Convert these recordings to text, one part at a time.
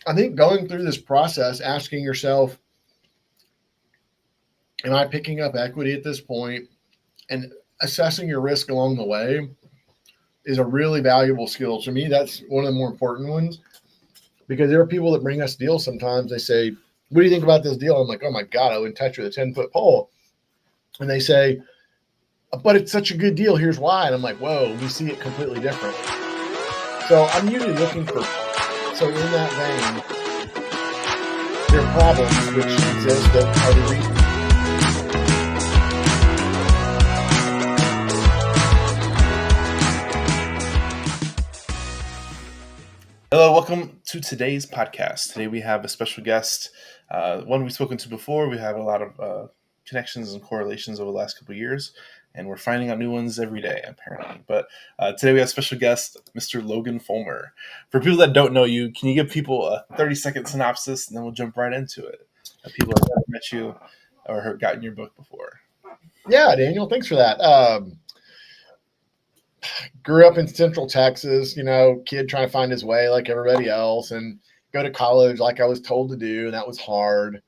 I think going through this process, asking yourself, am I picking up equity at this point? And assessing your risk along the way is a really valuable skill. To me, that's one of the more important ones because there are people that bring us deals sometimes. They say, what do you think about this deal? I'm like, oh my God, I wouldn't touch with a 10-foot pole. And they say, but it's such a good deal. Here's why. And I'm like, whoa, we see it completely differently. So I'm usually looking for, so in that vein, there are problems which exist that are the reason. Hello, welcome to today's podcast. Today we have a special guest, one we've spoken to before. We have a lot of connections and correlations over the last couple of years, and we're finding out new ones every day, apparently. But today we have a special guest, Mr. Logan Fulmer. For people that don't know you, can you give people a 30-second synopsis, and then we'll jump right into it? People that have met you or gotten your book before. Yeah, Daniel, thanks for that. Grew up in Central Texas, kid trying to find his way like everybody else and go to college like I was told to do. And that was hard.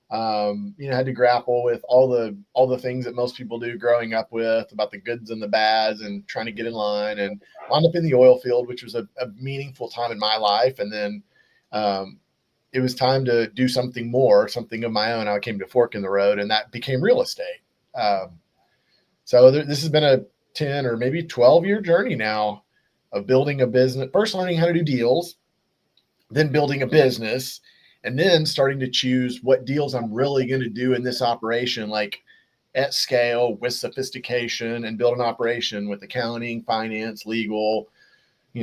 Had to grapple with all the things that most people do growing up with about the goods and the bads and trying to get in line and wound up in the oil field, which was a meaningful time in my life. And then it was time to do something more, something of my own. I came to fork in the road and that became real estate. This has been a 10 or maybe 12-year journey now of building a business, first learning how to do deals, then building a business, and then starting to choose what deals I'm really going to do in this operation, like at scale with sophistication, and build an operation with accounting, finance, legal,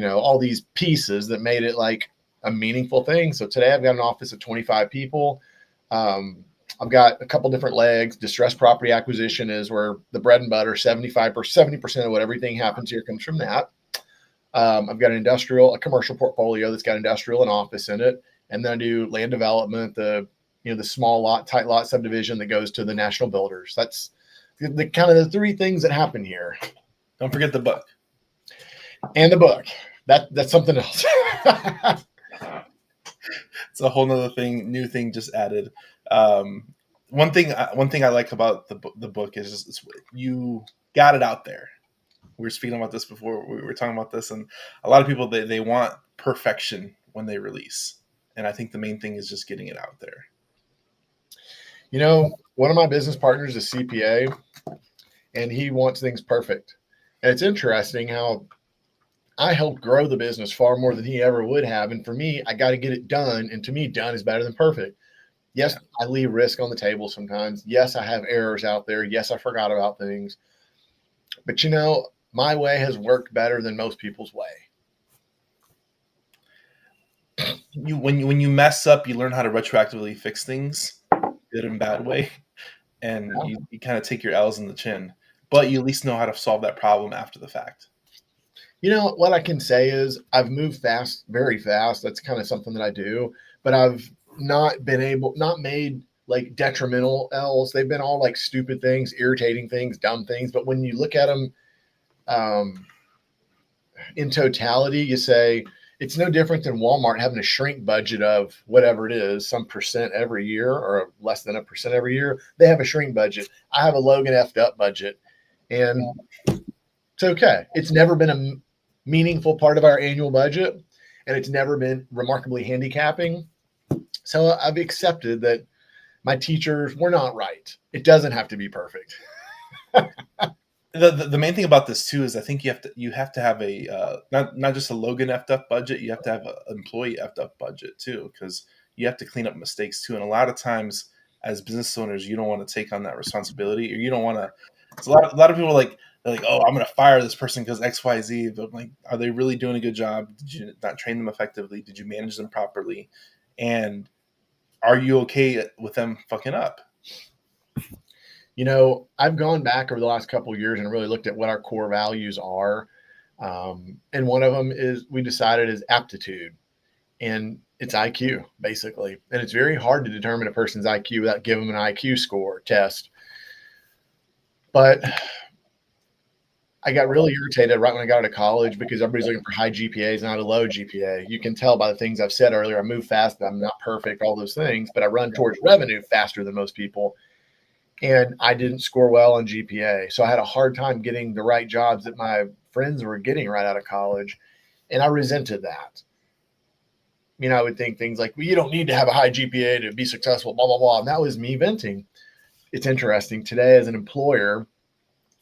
all these pieces that made it like a meaningful thing. So today I've got an office of 25 people. I've got a couple different legs. Distressed property acquisition is where the bread and butter, 70% of what everything happens here comes from that. I've got a commercial portfolio that's got industrial and office in it. And then I do land development, the small lot, tight lot subdivision that goes to the national builders. That's the kind of the three things that happen here. Don't forget the book. And the book. That's something else. It's a whole nother new thing just added. One thing I like about the book is you got it out there. We were speaking about this before. We were talking about this, and a lot of people they want perfection when they release, and I think the main thing is just getting it out there. One of my business partners is CPA, and he wants things perfect. And it's interesting how I helped grow the business far more than he ever would have. And for me, I got to get it done. And to me, done is better than perfect. Yes, I leave risk on the table sometimes. Yes, I have errors out there. Yes, I forgot about things. But my way has worked better than most people's way. When you mess up, you learn how to retroactively fix things, good and bad way. And you kind of take your L's in the chin. But you at least know how to solve that problem after the fact. What I can say is I've moved fast, very fast. That's kind of something that I do. But I've not made like detrimental L's. They've been all like stupid things, irritating things, dumb things. But when you look at them in totality, you say it's no different than Walmart having a shrink budget of whatever it is, some percent every year or less than 1% every year. They have a shrink budget. I have a Logan effed up budget. And it's okay. It's never been a meaningful part of our annual budget, and it's never been remarkably handicapping. So I've accepted that my teachers were not right. It doesn't have to be perfect. The main thing about this too is I think you have to have a not just a Logan effed up budget. You have to have an employee effed up budget too, because you have to clean up mistakes too. And a lot of times, as business owners, you don't want to take on that responsibility, or you don't want to. It's a lot of people they're like, oh, I'm going to fire this person because X, Y, Z. But I'm like, are they really doing a good job? Did you not train them effectively? Did you manage them properly? And are you okay with them fucking up? I've gone back over the last couple of years and really looked at what our core values are. And one of them we decided is aptitude. And it's IQ, basically. And it's very hard to determine a person's IQ without giving them an IQ score test. But I got really irritated right when I got out of college because everybody's looking for high GPAs, not a low GPA. You can tell by the things I've said earlier. I move fast, but I'm not perfect, all those things, but I run towards revenue faster than most people. And I didn't score well on GPA. So I had a hard time getting the right jobs that my friends were getting right out of college. And I resented that. I would think things like, well, you don't need to have a high GPA to be successful, blah, blah, blah. And that was me venting. It's interesting today as an employer,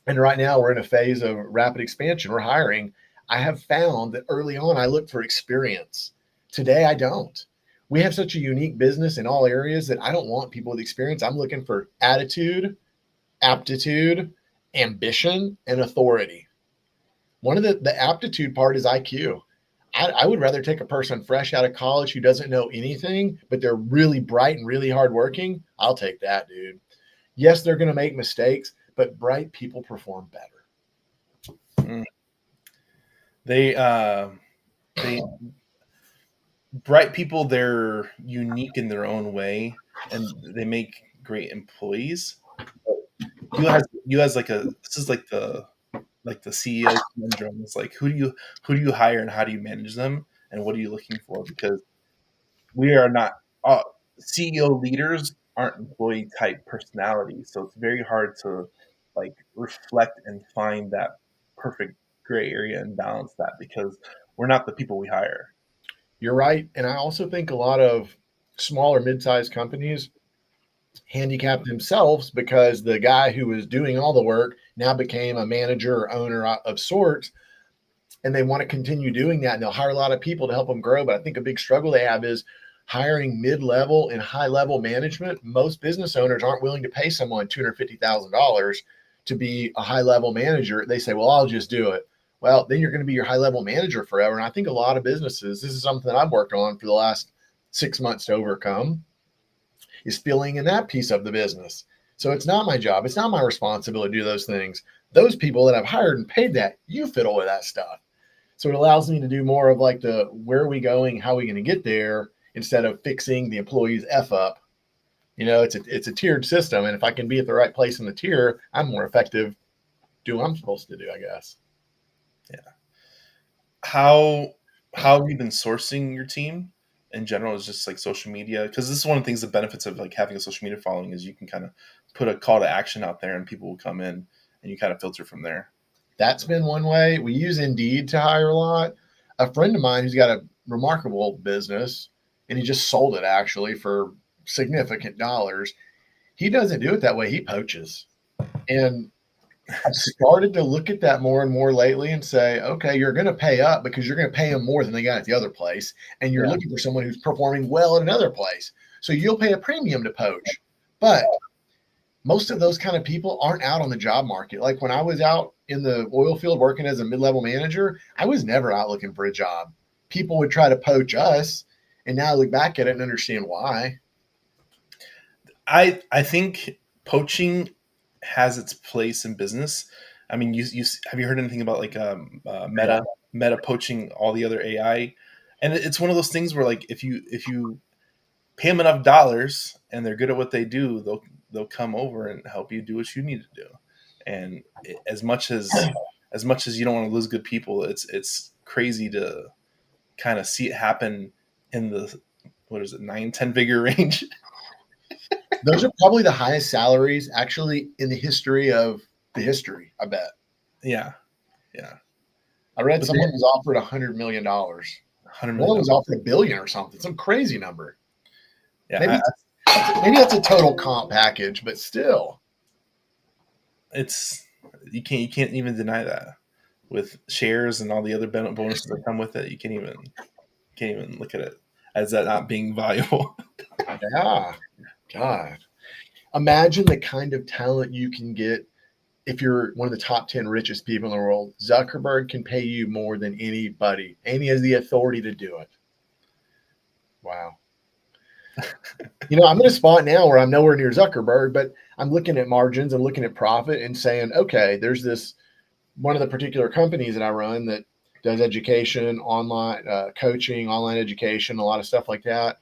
and right now we're in a phase of rapid expansion. We're hiring. I have found that early on I looked for experience. Today I don't. We have such a unique business in all areas that I don't want people with experience. I'm looking for attitude, aptitude, ambition, and authority. One of the aptitude part is IQ. I would rather take a person fresh out of college who doesn't know anything, but they're really bright and really hardworking. I'll take that, dude. Yes, they're going to make mistakes, but bright people perform better. They bright people, they're unique in their own way, and they make great employees. You has like this is like the CEO syndrome. It's like who do you hire and how do you manage them and what are you looking for? Because we are not CEO leaders aren't employee type personalities, so it's very hard to like reflect and find that perfect gray area and balance that because we're not the people we hire. You're right. And I also think a lot of smaller mid-sized companies handicap themselves because the guy who was doing all the work now became a manager or owner of sorts, and they want to continue doing that, and they'll hire a lot of people to help them grow. But I think a big struggle they have is hiring mid-level and high-level management. Most business owners aren't willing to pay someone $250,000 to be a high-level manager. They say, well, I'll just do it. Well, then you're going to be your high-level manager forever. And I think a lot of businesses, this is something that I've worked on for the last 6 months to overcome, is filling in that piece of the business. So it's not my job. It's not my responsibility to do those things. Those people that I've hired and paid that, you fiddle with that stuff. So it allows me to do more of like the where are we going, how are we going to get there, instead of fixing the employee's F up. It's a tiered system. And if I can be at the right place in the tier, I'm more effective doing what I'm supposed to do, I guess. Yeah. How have you been sourcing your team in general? Is just like social media? Because this is one of the things, the benefits of like having a social media following is you can kind of put a call to action out there and people will come in and you kind of filter from there. That's been one way. We use Indeed to hire a lot. A friend of mine who's got a remarkable business, and he just sold it actually for significant dollars. He doesn't do it that way. He poaches. And I've started to look at that more and more lately and say, okay, you're going to pay up because you're going to pay them more than they got at the other place. And you're looking for someone who's performing well at another place. So you'll pay a premium to poach. But most of those kind of people aren't out on the job market. Like when I was out in the oil field working as a mid-level manager, I was never out looking for a job. People would try to poach us. And now I look back at it and understand why. I think poaching has its place in business. I mean, you have you heard anything about like meta poaching all the other AI? And it's one of those things where like if you pay them enough dollars and they're good at what they do, they'll come over and help you do what you need to do. And as much as you don't want to lose good people, it's crazy to kind of see it happen in the 9-10 figure range. Those are probably the highest salaries actually in the history of the history, I bet. Yeah. I read someone was offered $100 million. $100 million was offered $1 billion or something, some crazy number. Yeah, maybe that's a total comp package, but still, it's you can't even deny that with shares and all the other bonuses that come with it. You can't even look at it as that not being valuable. Yeah, God, imagine the kind of talent you can get if you're one of the top 10 richest people in the world. Zuckerberg can pay you more than anybody, and he has the authority to do it. Wow. I'm in a spot now where I'm nowhere near Zuckerberg, but I'm looking at margins and looking at profit and saying, okay, there's this one of the particular companies that I run that does education, online coaching, online education, a lot of stuff like that.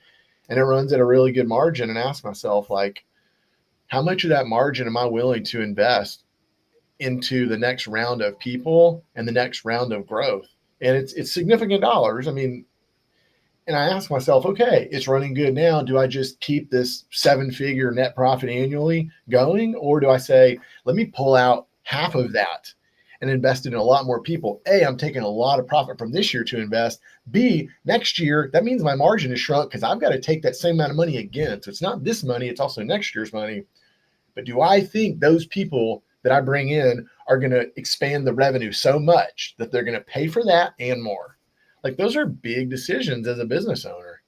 And it runs at a really good margin, and ask myself, like, how much of that margin am I willing to invest into the next round of people and the next round of growth. And it's significant dollars. I mean, and I ask myself, okay, it's running good now. Do I just keep this 7-figure net profit annually going? Or do I say, let me pull out half of that and invest in a lot more people? A, I'm taking a lot of profit from this year to invest. B, next year, that means my margin is shrunk because I've got to take that same amount of money again. So it's not this money, it's also next year's money. But do I think those people that I bring in are going to expand the revenue so much that they're going to pay for that and more? Like, those are big decisions as a business owner.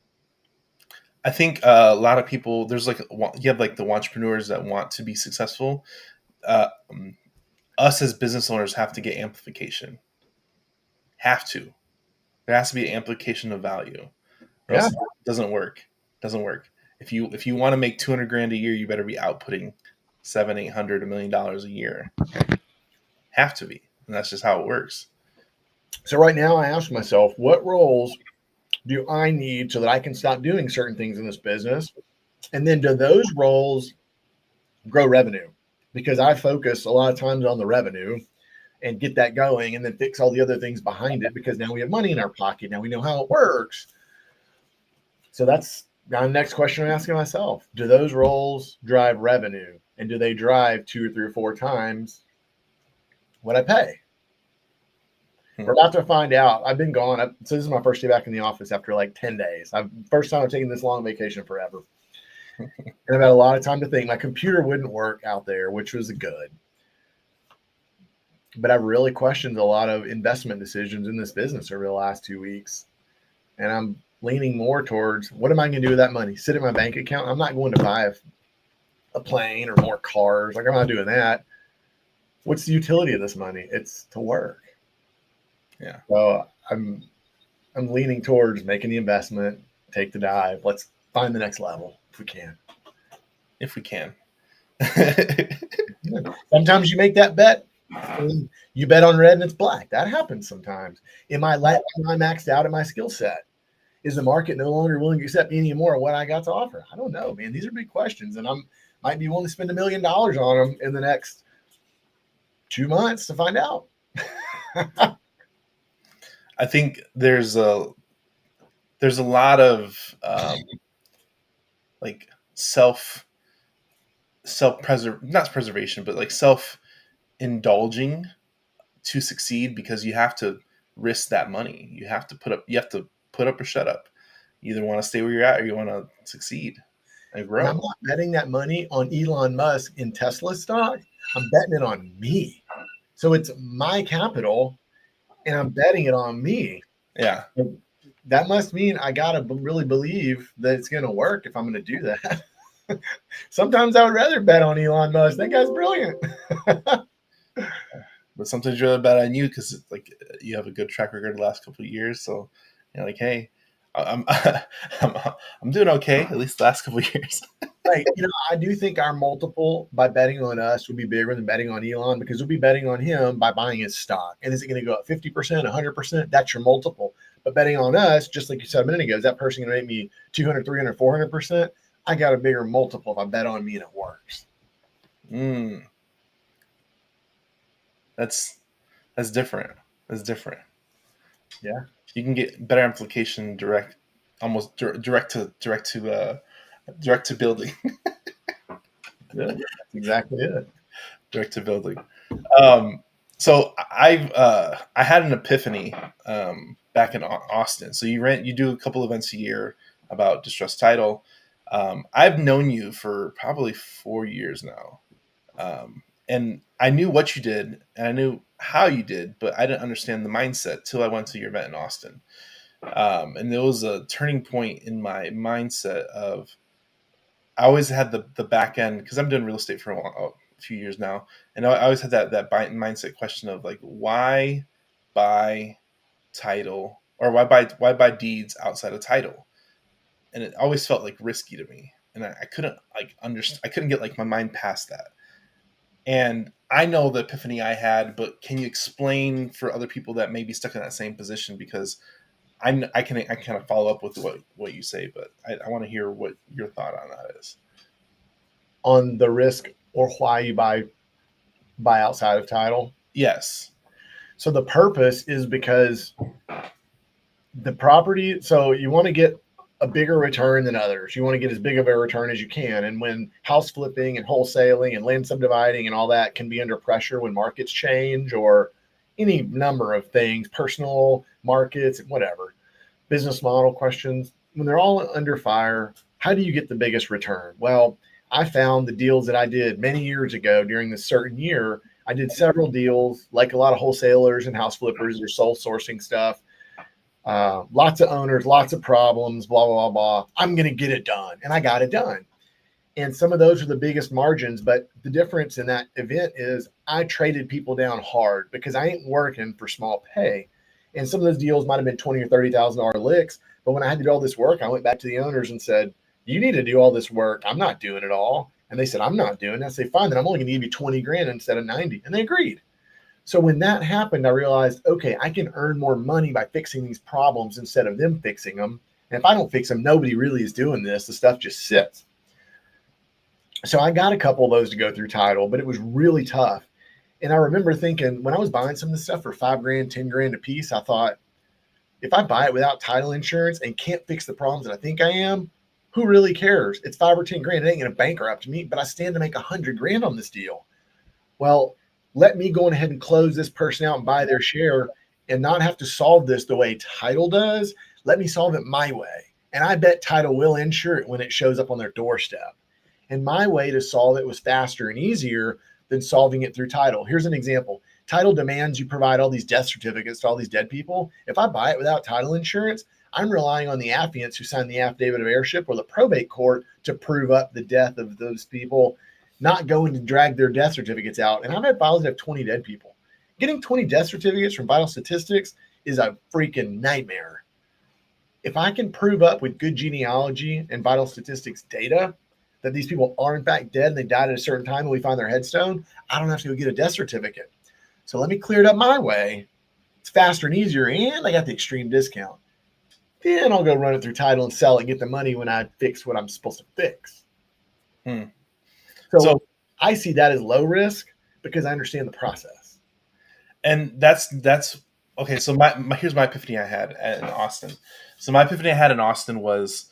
I think a lot of people, there's like, you have like the entrepreneurs that want to be successful. Us as business owners have to get amplification. Have to. There has to be an amplification of value, or Yeah. else it doesn't work. Doesn't work. If you want to make 200 grand a year, you better be outputting 700, 800, $1 million a year. Have to be, and that's just how it works. So right now I ask myself, what roles do I need so that I can stop doing certain things in this business? And then do those roles grow revenue? Because I focus a lot of times on the revenue and get that going and then fix all the other things behind it, because now we have money in our pocket. Now we know how it works. So that's now the next question I'm asking myself. Do those roles drive revenue? And do they drive 2 or 3 or 4 times what I pay? We're about to find out. I've been gone. So this is my first day back in the office after like 10 days. First time I've taken this long vacation forever. And I've had a lot of time to think. My computer wouldn't work out there, which was good. But I've really questioned a lot of investment decisions in this business over the last 2 weeks. And I'm leaning more towards, what am I going to do with that money? Sit in my bank account? I'm not going to buy a plane or more cars. Like, I'm not doing that. What's the utility of this money? It's to work. Yeah. So I'm leaning towards making the investment, take the dive. Let's find the next level if we can. If we can. Sometimes you make that bet and you bet on red and it's black. That happens sometimes. Am I maxed out at my skill set? Is the market no longer willing to accept any more of what I got to offer? I don't know, man. These are big questions, and might be willing to spend $1 million on them in the next 2 months to find out. I think there's a lot of like not preservation, but like self indulging to succeed, because you have to risk that money. You have to put up or shut up. You either want to stay where you're at or you want to succeed and grow. And I'm not betting that money on Elon Musk in Tesla stock. I'm betting it on me. So it's my capital and I'm betting it on me. Yeah. That must mean I got to really believe that it's going to work if I'm going to do that. Sometimes I would rather bet on Elon Musk. That guy's brilliant. But sometimes you're really bad on you because like you have a good track record the last couple of years. So you're like, hey, I'm I'm doing okay, at least the last couple of years. Right. I do think our multiple by betting on us would be bigger than betting on Elon, because we'll be betting on him by buying his stock. And is it going to go up 50%, 100%? That's your multiple. But betting on us, just like you said a minute ago, is that person going to make me 200, 300, 400%? I got a bigger multiple if I bet on me and it works. That's different. That's different. Yeah. You can get better amplification direct to building. Yeah, that's exactly it. Direct to building. So I had an epiphany back in Austin. So you do a couple events a year about distressed title. I've known you for probably 4 years now. And I knew what you did and I knew how you did, but I didn't understand the mindset till I went to your event in Austin. And there was a turning point in my mindset of, I always had the back end, because I'm doing real estate for a few years now. And I always had that mindset question of like, why buy title, or why buy deeds outside of title? And it always felt like risky to me. And I couldn't like understand, I couldn't get like my mind past that. And I know the epiphany I had, but can you explain for other people that may be stuck in that same position? Because I kind of follow up with what you say, but I want to hear what your thought on that is. On the risk or why you buy buy outside of title? Yes. So the purpose is because the property, so you want to get a bigger return than others. You want to get as big of a return as you can. And when house flipping and wholesaling and land subdividing and all that can be under pressure when markets change or any number of things, personal markets, whatever, business model questions, when they're all under fire, how do you get the biggest return? Well, I found the deals that I did many years ago during this certain year. I did several deals, like a lot of wholesalers and house flippers or sole sourcing stuff. Lots of owners, lots of problems, blah, blah, blah, blah. I'm going to get it done. And I got it done. And some of those are the biggest margins. But the difference in that event is I traded people down hard because I ain't working for small pay. And some of those deals might have been $20,000 or $30,000 licks. But when I had to do all this work, I went back to the owners and said, you need to do all this work. I'm not doing it all. And they said, I'm not doing it. I say, fine, then I'm only going to give you 20 grand instead of 90. And they agreed. So when that happened, I realized, okay, I can earn more money by fixing these problems instead of them fixing them. And if I don't fix them, nobody really is doing this. The stuff just sits. So I got a couple of those to go through title, but it was really tough. And I remember thinking when I was buying some of this stuff for 5 grand, 10 grand a piece, I thought, if I buy it without title insurance and can't fix the problems that I think I am, who really cares? It's 5 or 10 grand. It ain't going to bankrupt me, but I stand to make 100 grand on this deal. Well, let me go ahead and close this person out and buy their share and not have to solve this the way title does. Let me solve it my way. And I bet title will insure it when it shows up on their doorstep. And my way to solve it was faster and easier than solving it through title. Here's an example. Title demands you provide all these death certificates to all these dead people. If I buy it without title insurance, I'm relying on the affiants who signed the affidavit of heirship or the probate court to prove up the death of those people, not going to drag their death certificates out. And I've had files that have 20 dead people. Getting 20 death certificates from vital statistics is a freaking nightmare. If I can prove up with good genealogy and vital statistics data that these people are in fact dead and they died at a certain time and we find their headstone, I don't have to go get a death certificate. So let me clear it up my way. It's faster and easier, and I got the extreme discount. Then I'll go run it through title and sell it and get the money when I fix what I'm supposed to fix. So I see that as low risk because I understand the process. And that's okay. So my here's my epiphany I had in Austin. So my epiphany I had in Austin was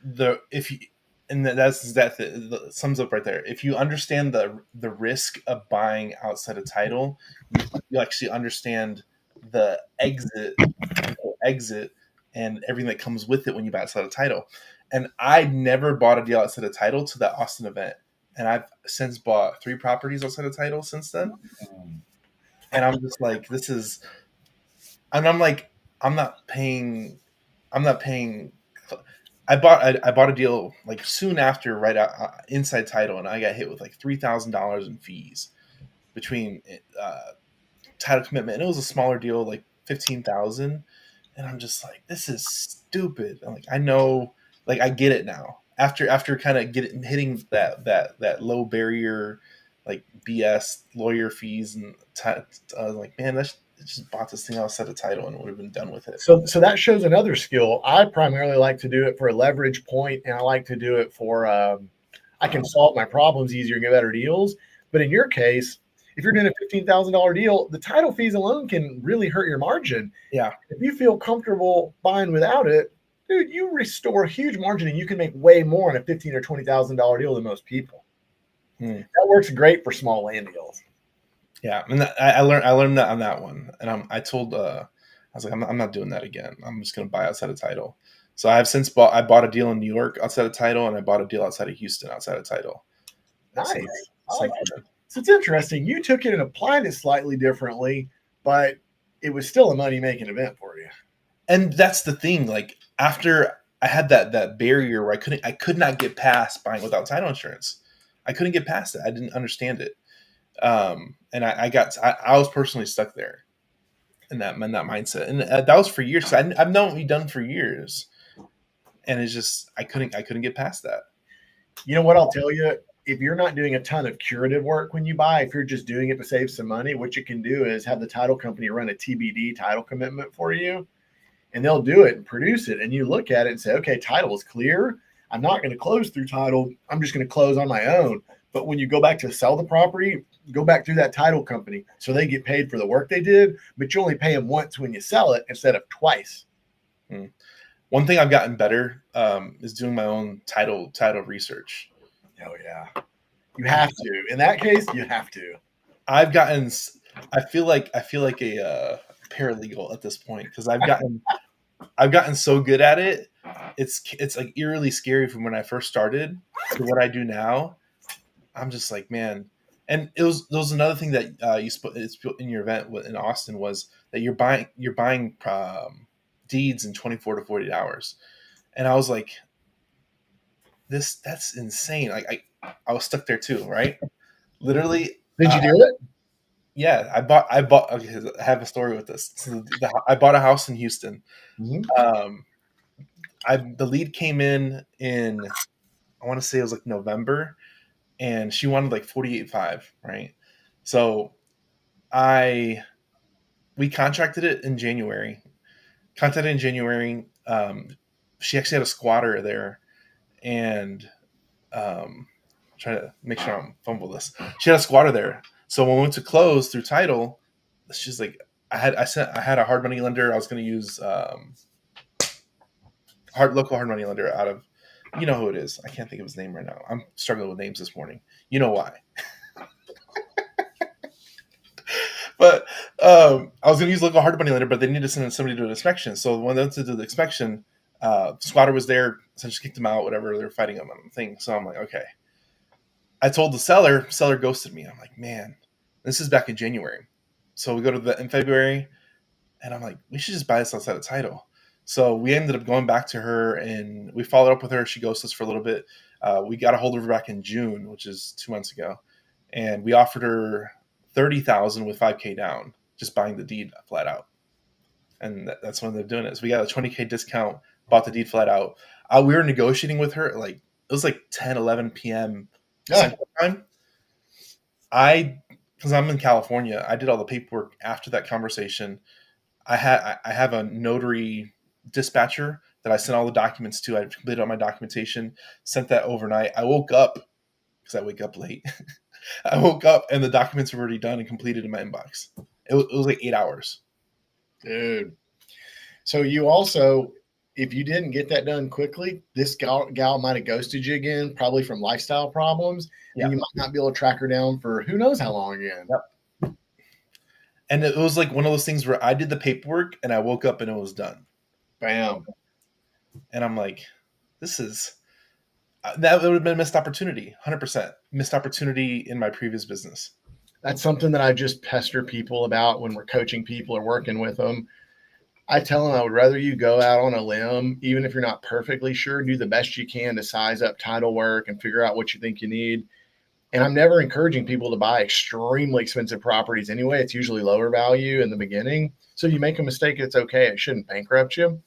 that sums up right there. If you understand the risk of buying outside of title, you actually understand the exit and everything that comes with it when you buy outside of title. And I never bought a deal outside of title to that Austin event. And I've since bought 3 properties outside of title since then. And I'm just like, I'm not paying. I bought a deal like soon after, right out inside title, and I got hit with like $3,000 in fees between title commitment. And it was a smaller deal, like 15,000. And I'm just like, this is stupid. I'm like, I know, like I get it now. After kind of hitting that low barrier, like BS lawyer fees, and I was like, man, that's just bought this thing outside of title and would have been done with it. So that shows another skill. I primarily like to do it for a leverage point, and I like to do it for I can solve my problems easier and get better deals. But in your case, if you're doing a $15,000 deal, the title fees alone can really hurt your margin. Yeah. If you feel comfortable buying without it, dude, you restore a huge margin and you can make way more on a $15,000 or $20,000 deal than most people. That works great for small land deals. Yeah, and I learned that on that one, and I was like, I'm not doing that again. I'm just going to buy outside of title. So I bought a deal in New York outside of title, and I bought a deal outside of Houston outside of title. Nice. So it's interesting. You took it and applied it slightly differently, but it was still a money-making event for you. And that's the thing. Like after I had that barrier where I could not get past buying without title insurance. I couldn't get past it. I didn't understand it. And I was personally stuck there in that mindset. And that was for years. I've known what we've done for years. And it's just, I couldn't get past that. You know what I'll tell you? If you're not doing a ton of curative work when you buy, if you're just doing it to save some money, what you can do is have the title company run a TBD title commitment for you, and they'll do it and produce it. And you look at it and say, okay, title is clear. I'm not going to close through title. I'm just going to close on my own. But when you go back to sell the property, go back through that title company. So they get paid for the work they did, but you only pay them once when you sell it instead of twice. One thing I've gotten better is doing my own title research. Oh yeah, you have to. In that case, you have to. I feel like a paralegal at this point because I've gotten so good at it. It's like eerily scary from when I first started to what I do now. I'm just like, man. And there was another thing that you spoke in your event in Austin was that you're buying deeds in 24 to 48 hours, and I was like, that's insane. Like I was stuck there too, right? Literally. Did you do it? Yeah, I bought. Okay, I have a story with this. So I bought a house in Houston. Mm-hmm. The lead came in I want to say it was like November, and she wanted like 48.5, right? So we contracted it in January. Contacted in January. She actually had a squatter there, and trying to make sure I'm fumble this. She had a squatter there. So when we went to close through title, she's like, I had a hard money lender. I was going to use local hard money lender out of, you know who it is. I can't think of his name right now. I'm struggling with names this morning. You know why? But I was going to use local hard money lender, but they needed to send somebody to do an inspection. So when they went to do the inspection, squatter was there. So I just kicked him out. Whatever, they were fighting him on the thing. So I'm like, okay. I told the seller ghosted me. I'm like, man, this is back in January. So we go to in February, and I'm like, we should just buy this outside of title. So we ended up going back to her, and we followed up with her. She ghosted us for a little bit. We got a hold of her back in June, which is 2 months ago, and we offered her $30,000 with $5K down, just buying the deed flat out. And that's when they're doing it. So we got a $20K discount, bought the deed flat out. We were negotiating with her like it was like 10, 11 p.m. Central Time. Because I'm in California, I did all the paperwork after that conversation. I have a notary dispatcher that I sent all the documents to. I completed all my documentation, sent that overnight. I woke up because I wake up late. I woke up and the documents were already done and completed in my inbox. It was like 8 hours. Dude. So you also, if you didn't get that done quickly, this gal might have ghosted you again, probably from lifestyle problems. Yeah. And you might not be able to track her down for who knows how long again. Yep. And it was like one of those things where I did the paperwork and I woke up and it was done. Bam. And I'm like, that would have been a missed opportunity. 100% missed opportunity in my previous business. That's something that I just pester people about when we're coaching people or working with them. I tell them I would rather you go out on a limb, even if you're not perfectly sure, do the best you can to size up title work and figure out what you think you need. And I'm never encouraging people to buy extremely expensive properties anyway. It's usually lower value in the beginning. So you make a mistake, it's okay. It shouldn't bankrupt you.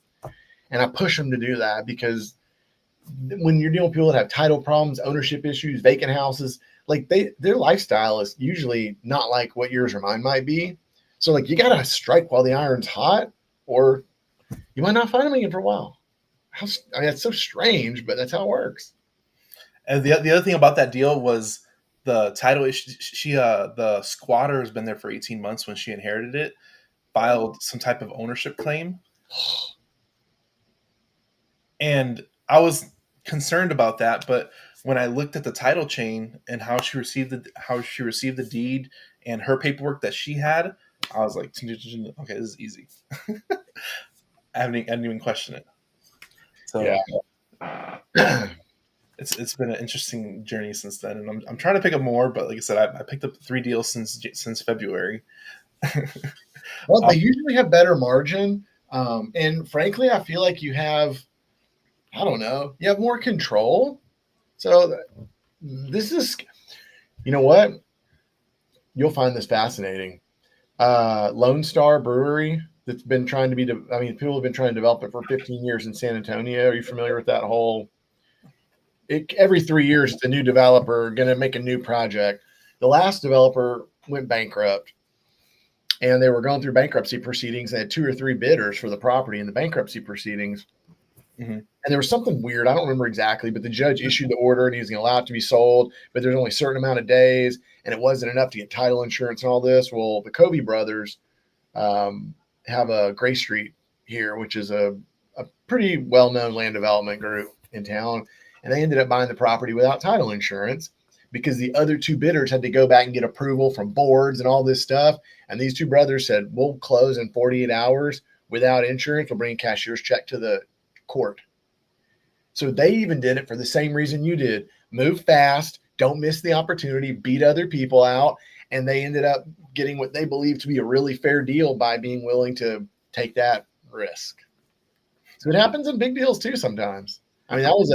And I push them to do that because when you're dealing with people that have title problems, ownership issues, vacant houses, like their lifestyle is usually not like what yours or mine might be. So like you got to strike while the iron's hot, or you might not find them again for a while. I mean, that's so strange, but that's how it works. And the other thing about that deal was the title issue. The squatter has been there for 18 months when she inherited it, filed some type of ownership claim. And I was concerned about that, but when I looked at the title chain and how she received the deed and her paperwork that she had, I was like, okay, this is easy. I didn't even question it. So yeah. It's been an interesting journey since then, and I'm trying to pick up more. But like I said, I picked up 3 deals since February. Well, they usually have better margin, and frankly, I feel like you have, I don't know, you have more control. So this is, you know what? You'll find this fascinating. Lone Star Brewery that's been trying to be, people have been trying to develop it for 15 years in San Antonio. Are you familiar with that whole? Every 3 years, it's a new developer going to make a new project. The last developer went bankrupt, and they were going through bankruptcy proceedings. They had 2 or 3 bidders for the property in the bankruptcy proceedings. Mm-hmm. And there was something weird. I don't remember exactly, but the judge issued the order and he was going to allow it to be sold, but there's only a certain amount of days and it wasn't enough to get title insurance and all this. Well, the Covey brothers have a Gray Street here, which is a pretty well-known land development group in town. And they ended up buying the property without title insurance because the other two bidders had to go back and get approval from boards and all this stuff. And these two brothers said, we'll close in 48 hours without insurance. We'll bring a cashier's check to the court. So they even did it for the same reason you did. Move fast, don't miss the opportunity, beat other people out. And they ended up getting what they believed to be a really fair deal by being willing to take that risk. So it happens in big deals too sometimes. I mean, that was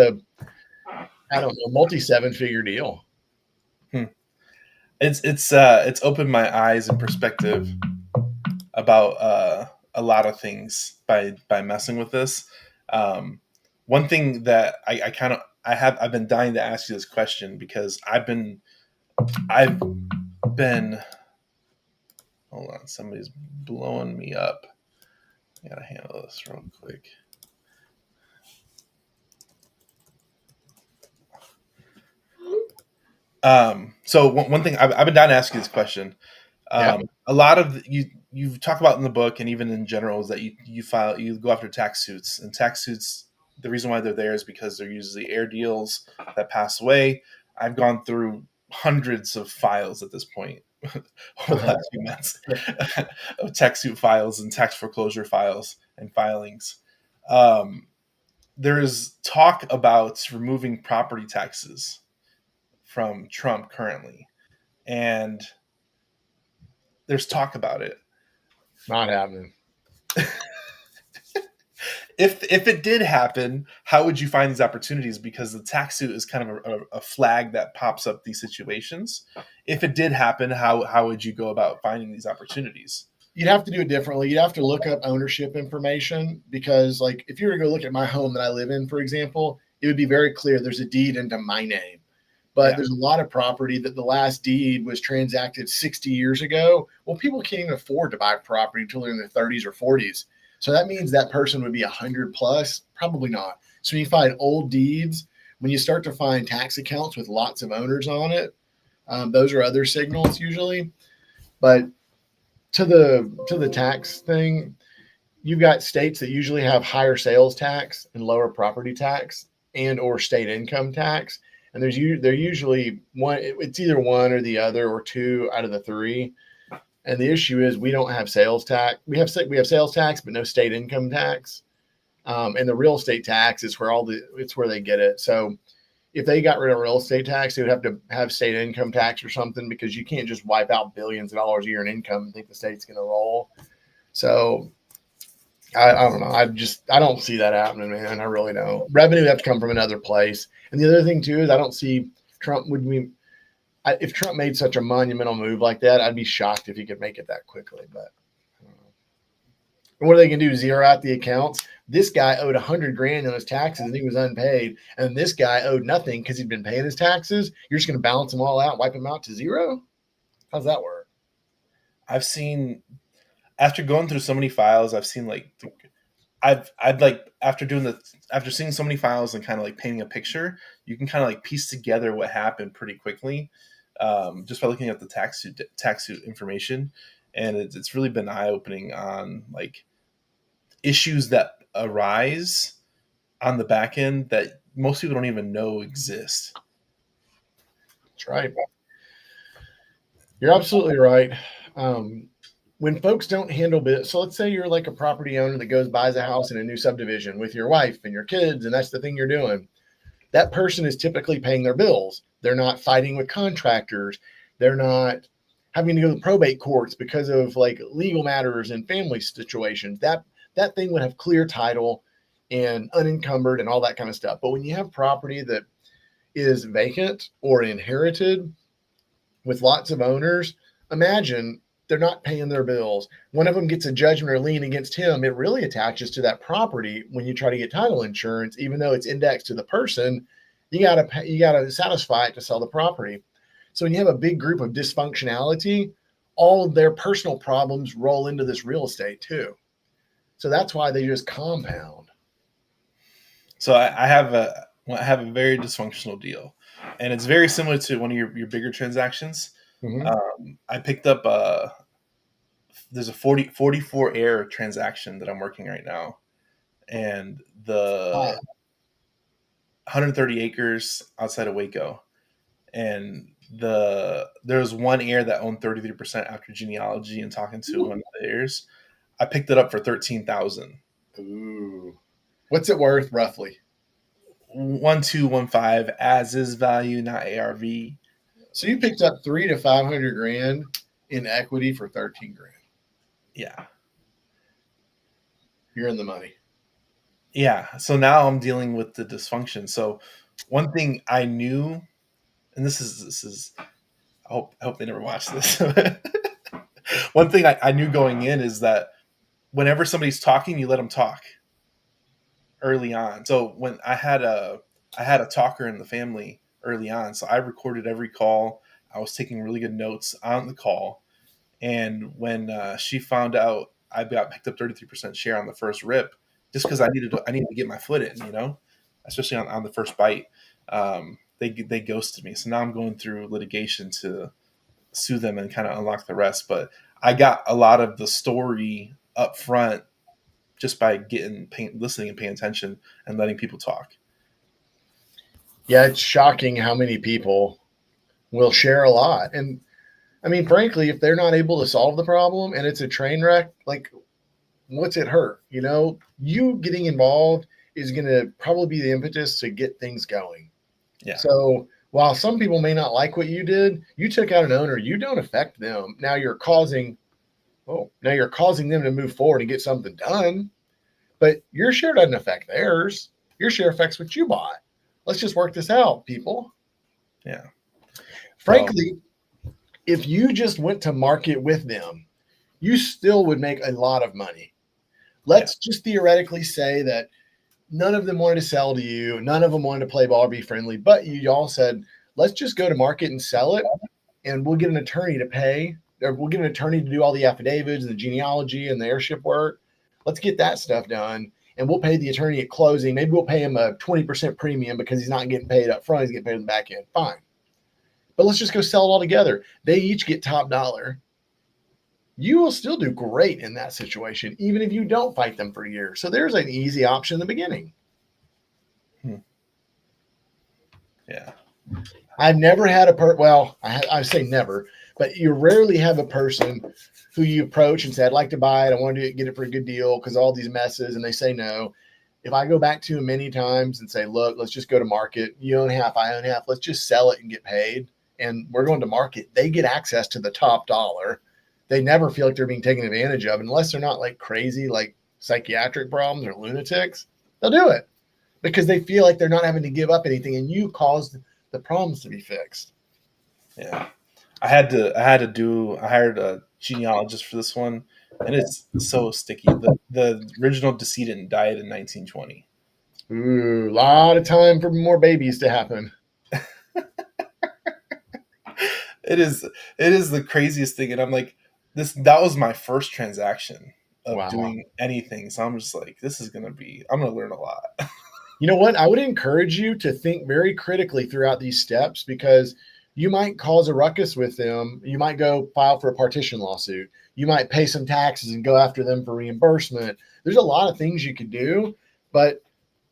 multi-7-figure deal. It's opened my eyes and perspective about a lot of things by messing with this. One thing that I've been dying to ask you this question because I've been hold on, somebody's blowing me up. I gotta handle this real quick. So one thing I've been dying to ask you this question. A lot of you talk about in the book and even in general is that you go after tax suits, and tax suits, the reason why they're there is because they're usually heir deals that pass away. I've gone through hundreds of files at this point over the last few months of tax suit files and tax foreclosure files and filings. There is talk about removing property taxes from Trump currently, and there's talk about it. Not happening. If it did happen, how would you find these opportunities? Because the tax suit is kind of a flag that pops up these situations. If it did happen, how would you go about finding these opportunities? You'd have to do it differently. You'd have to look up ownership information because, like, if you were to go look at my home that I live in, for example, it would be very clear there's a deed into my name. But there's a lot of property that the last deed was transacted 60 years ago. Well, people can't even afford to buy property until they're in their 30s or 40s. So that means that person would be 100 plus? Probably not. So when you find old deeds, when you start to find tax accounts with lots of owners on it, those are other signals usually. But to the tax thing, you've got states that usually have higher sales tax and lower property tax and or state income tax. And they're usually one, it's either one or the other or two out of the three. And the issue is we don't have sales tax. We have sales tax, but no state income tax. And the real estate tax is where it's where they get it. So if they got rid of real estate tax, they would have to have state income tax or something because you can't just wipe out billions of dollars a year in income and think the state's going to roll. So I don't know. I don't see that happening, man. I really don't. Revenue would have to come from another place. And the other thing too is I don't see Trump if Trump made such a monumental move like that, I'd be shocked if he could make it that quickly. But I don't know. And what are they going to do? Zero out the accounts? This guy owed $100,000 on his taxes and he was unpaid. And this guy owed nothing because he'd been paying his taxes. You're just going to balance them all out, wipe them out to zero? How's that work? I've seen, after going through so many files, I've seen I'd like after seeing so many files and kind of like painting a picture, you can kind of like piece together what happened pretty quickly, just by looking at the tax suit information, and it's really been eye opening on like issues that arise on the back end that most people don't even know exist. That's right. You're absolutely right. When folks don't handle so let's say you're like a property owner that buys a house in a new subdivision with your wife and your kids, and that's the thing you're doing. That person is typically paying their bills. They're not fighting with contractors. They're not having to go to probate courts because of like legal matters and family situations. That thing would have clear title and unencumbered and all that kind of stuff. But when you have property that is vacant or inherited with lots of owners, imagine they're not paying their bills. One of them gets a judgment or lien against him. It really attaches to that property when you try to get title insurance, even though it's indexed to the person. You gotta satisfy it to sell the property. So when you have a big group of dysfunctionality, all of their personal problems roll into this real estate too. So that's why they just compound. So I have a very dysfunctional deal, and it's very similar to one of your bigger transactions. Hmm. I picked up there's a 44 air transaction that I'm working right now, and the Wow. 130 acres outside of Waco, and there's one heir that owned 33% after genealogy and talking to one of the heirs. I picked it up for 13,000. Ooh. What's it worth roughly? 1215 as is value, not ARV. So you picked up 3 to 500 grand in equity for 13 grand. Yeah. You're in the money. Yeah. So now I'm dealing with the dysfunction. So one thing I knew, and this is I hope they never watch this. One thing I knew going in is that whenever somebody's talking, you let them talk early on. So when I had a talker in the family early on, so I recorded every call. I was taking really good notes on the call, and when she found out I got picked up 33% share on the first rip, just because I needed to get my foot in, especially on the first bite. They ghosted me, so now I'm going through litigation to sue them and kind of unlock the rest. But I got a lot of the story up front just by listening and paying attention and letting people talk. Yeah, it's shocking how many people will share a lot. And I mean, frankly, if they're not able to solve the problem and it's a train wreck, like what's it hurt? You getting involved is going to probably be the impetus to get things going. Yeah, So while some people may not like what you did, you took out an owner, you don't affect them. Now you're causing them to move forward and get something done, but your share doesn't affect theirs. Your share affects what you bought. Let's just work this out, people. yeah. Well, Frankly, if you just went to market with them, you still would make a lot of money. yeah, Let's just theoretically say that none of them wanted to sell to you, none of them wanted to play ball or be friendly, but you all said, let's just go to market and sell it, and we'll get an attorney to pay, or we'll get an attorney to do all the affidavits and the genealogy and the heirship work. Let's get that stuff done. And we'll pay the attorney at closing. Maybe we'll pay him a 20% premium because he's not getting paid up front. He's getting paid in the back end. Fine. But let's just go sell it all together. They each get top dollar. You will still do great in that situation, even if you don't fight them for a year. So there's an easy option in the beginning. yeah, I've never had I say never, but you rarely have a person who you approach and say, I'd like to buy it. I want to get it for a good deal because all these messes, and they say no. If I go back to them many times and say, look, let's just go to market. You own half, I own half. Let's just sell it and get paid. And we're going to market. They get access to the top dollar. They never feel like they're being taken advantage of unless they're not like crazy, like psychiatric problems or lunatics. They'll do it because they feel like they're not having to give up anything, and you caused the problems to be fixed. yeah. I hired a genealogist for this one, and it's so sticky. The original decedent died in 1920. Ooh, a lot of time for more babies to happen. It is the craziest thing, and I'm like, that was my first transaction of Wow. doing anything, so I'm just like, I'm gonna learn a lot. You know what? I would encourage you to think very critically throughout these steps because you might cause a ruckus with them. You might go file for a partition lawsuit. You might pay some taxes and go after them for reimbursement. There's a lot of things you could do, but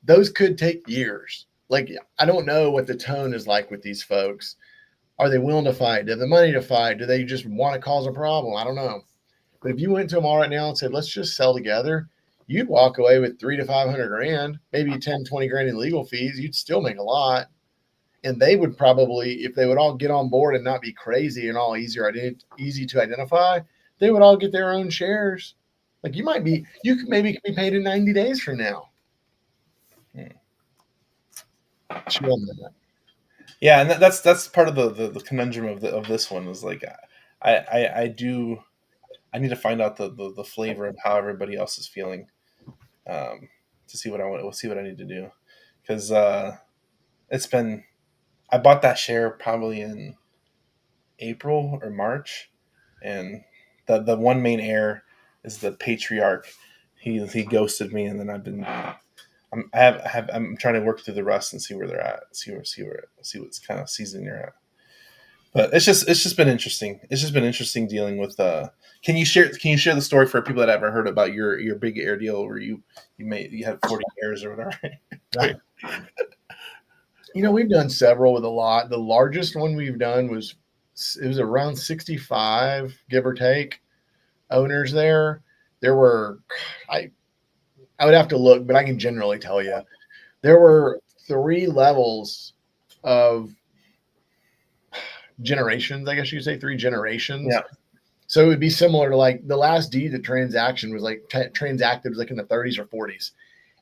those could take years. Like, I don't know what the tone is like with these folks. Are they willing to fight? Do they have the money to fight? Do they just want to cause a problem? I don't know. But if you went to them all right now and said, let's just sell together, you'd walk away with 3 to 500 grand, maybe 10, 20 grand in legal fees. You'd still make a lot. And they would probably, if they would all get on board and not be crazy and all easy to identify, they would all get their own shares. Like you could maybe be paid in 90 days from now. Chill on that. Yeah, and that's part of the conundrum of this one is like, I need to find out the flavor of how everybody else is feeling, to see what I want. We'll see what I need to do, because it's been I bought that share probably in April or March, and the one main heir is the patriarch. He ghosted me, and then I'm trying to work through the rest and see where they're at, see what's kind of season you're at. But it's just been interesting. It's just been interesting dealing with. Can you share the story for people that haven't heard about your big air deal where you had 40 airs or whatever? We've done several with a lot. The largest one we've done was around 65, give or take, owners there. There were, I would have to look, but I can generally tell you there were 3 levels of generations. I guess you could say 3 generations. Yeah. So it would be similar to like the last deed of transaction was like transacted was like in the 30s or 40s.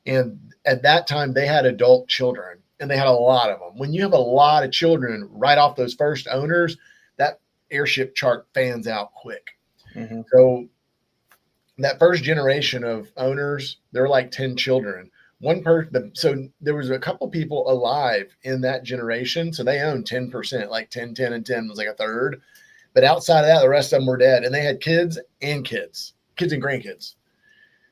And at that time they had adult children and they had a lot of them. When you have a lot of children right off those first owners, that Heirship chart fans out quick. Mm-hmm. So that first generation of owners, there were like 10 children. One person, so there was a couple people alive in that generation. So they owned 10%, like 10, 10, and 10 was like a third. But outside of that, the rest of them were dead. And they had kids and grandkids.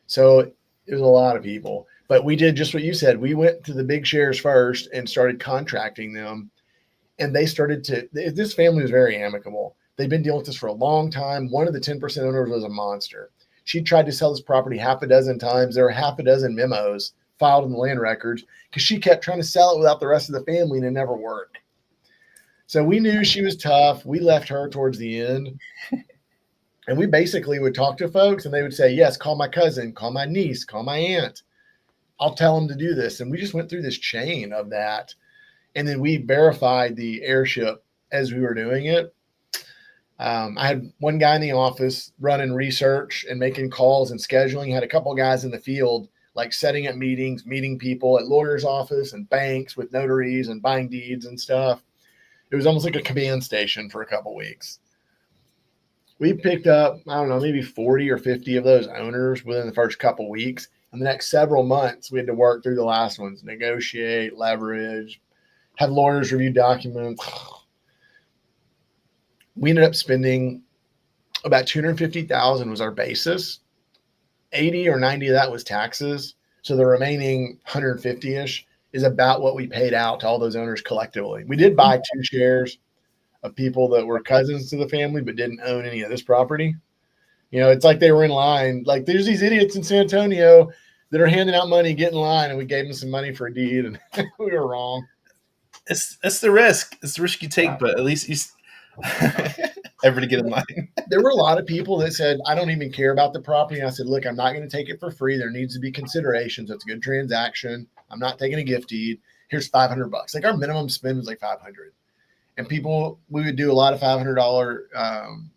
So it was a lot of people. But we did just what you said. We went to the big shares first and started contracting them. And they started this family was very amicable. They'd been dealing with this for a long time. One of the 10% owners was a monster. She tried to sell this property half a dozen times. There were half a dozen memos filed in the land records because she kept trying to sell it without the rest of the family and it never worked. So we knew she was tough. We left her towards the end. And we basically would talk to folks and they would say, yes, call my cousin, call my niece, call my aunt. I'll tell them to do this. And we just went through this chain of that. And then we verified the Heirship as we were doing it. I had one guy in the office running research and making calls and scheduling. Had a couple of guys in the field, like setting up meetings, meeting people at lawyers' office and banks with notaries and buying deeds and stuff. It was almost like a command station for a couple of weeks. We picked up, I don't know, maybe 40 or 50 of those owners within the first couple of weeks. And the next several months, we had to work through the last ones, negotiate, leverage, have lawyers review documents. We ended up spending about $250,000 was our basis. 80 or 90 of that was taxes. So the remaining 150-ish is about what we paid out to all those owners collectively. We did buy 2 shares of people that were cousins to the family, but didn't own any of this property. It's like they were in line. Like there's these idiots in San Antonio that are handing out money, get in line, and we gave them some money for a deed, and we were wrong. It's the risk. It's the risk you take, but at least you everybody get in line. There were a lot of people that said, I don't even care about the property. And I said, look, I'm not going to take it for free. There needs to be considerations. It's a good transaction. I'm not taking a gift deed. Here's $500. Like our minimum spend was like $500. And we would do a lot of $500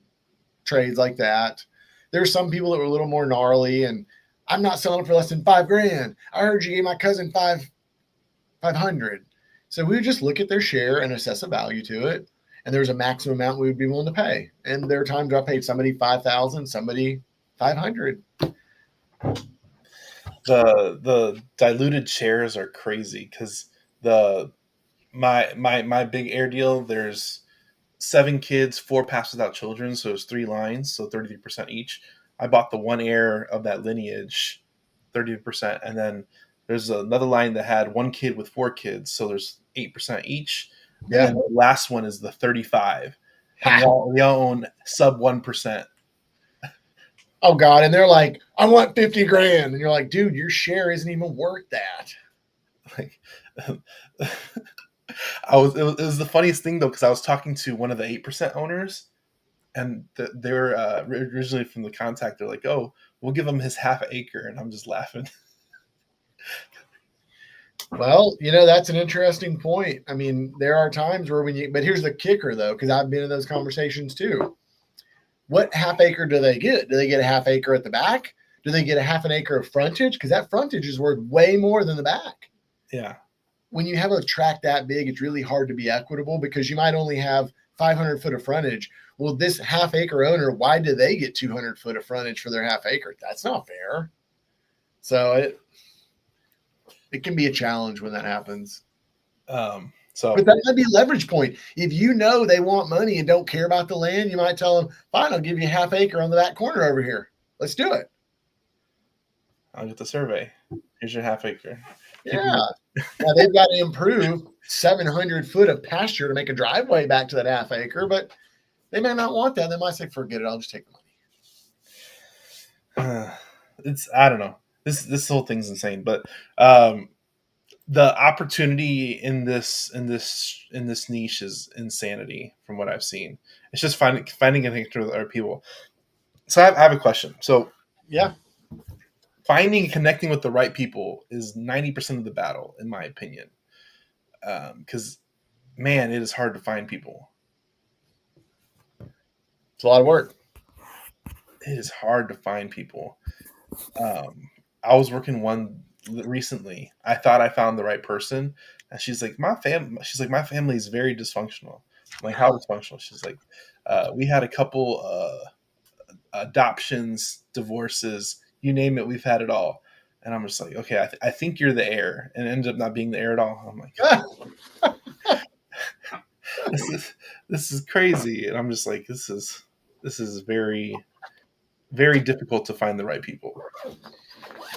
trades like that. There were some people that were a little more gnarly and I'm not selling it for less than $5,000. I heard you gave my cousin 500. So we would just look at their share and assess a value to it. And there was a maximum amount we would be willing to pay. And there are times I paid somebody $5,000, somebody $500. The diluted shares are crazy because my big air deal, there's 7 kids, 4 passed without children, so it's 3 lines, so 33% each. I bought the one heir of that lineage, 30%, and then there's another line that had 1 kid with 4 kids, so there's 8% each. Yeah. And then the last one is the 35. And we all own sub 1%. Oh God! And they're like, I want $50,000, and you're like, dude, your share isn't even worth that. Like, it was the funniest thing though, because I was talking to one of the 8% owners, and they're originally from the contact. They're like, "Oh, we'll give him his half acre," and I'm just laughing. Well, that's an interesting point. I mean, there are times where but here's the kicker though, because I've been in those conversations too. What half acre do they get? Do they get a half acre at the back? Do they get a half an acre of frontage? Because that frontage is worth way more than the back. Yeah. When you have a tract that big, it's really hard to be equitable because you might only have 500 foot of frontage. Well, this half acre owner, why do they get 200 foot of frontage for their half acre? That's not fair. So it can be a challenge when that happens. But that might be a leverage point. If they want money and don't care about the land, you might tell them, fine, I'll give you a half acre on the back corner over here. Let's do it. I'll get the survey. Here's your half acre. Yeah. Now they've got to improve 700 foot of pasture to make a driveway back to that half acre, but they may not want that. They might say, forget it. I'll just take the money. I don't know. This whole thing's insane, but the opportunity in this niche is insanity from what I've seen. It's just finding and connecting with other people. So I have a question. So Yeah. finding and connecting with the right people is 90% of the battle, in my opinion. Because man, it is hard to find people. It's a lot of work. It is hard to find people. I was working one recently. I thought I found the right person, and she's like, my family is very dysfunctional. I'm like, how dysfunctional? She's like, we had a couple adoptions, divorces, you name it, we've had it all. And I'm just like, okay, I think you're the heir, and it ended up not being the heir at all. I'm like, this is crazy, and I'm just like, this is very, very difficult to find the right people.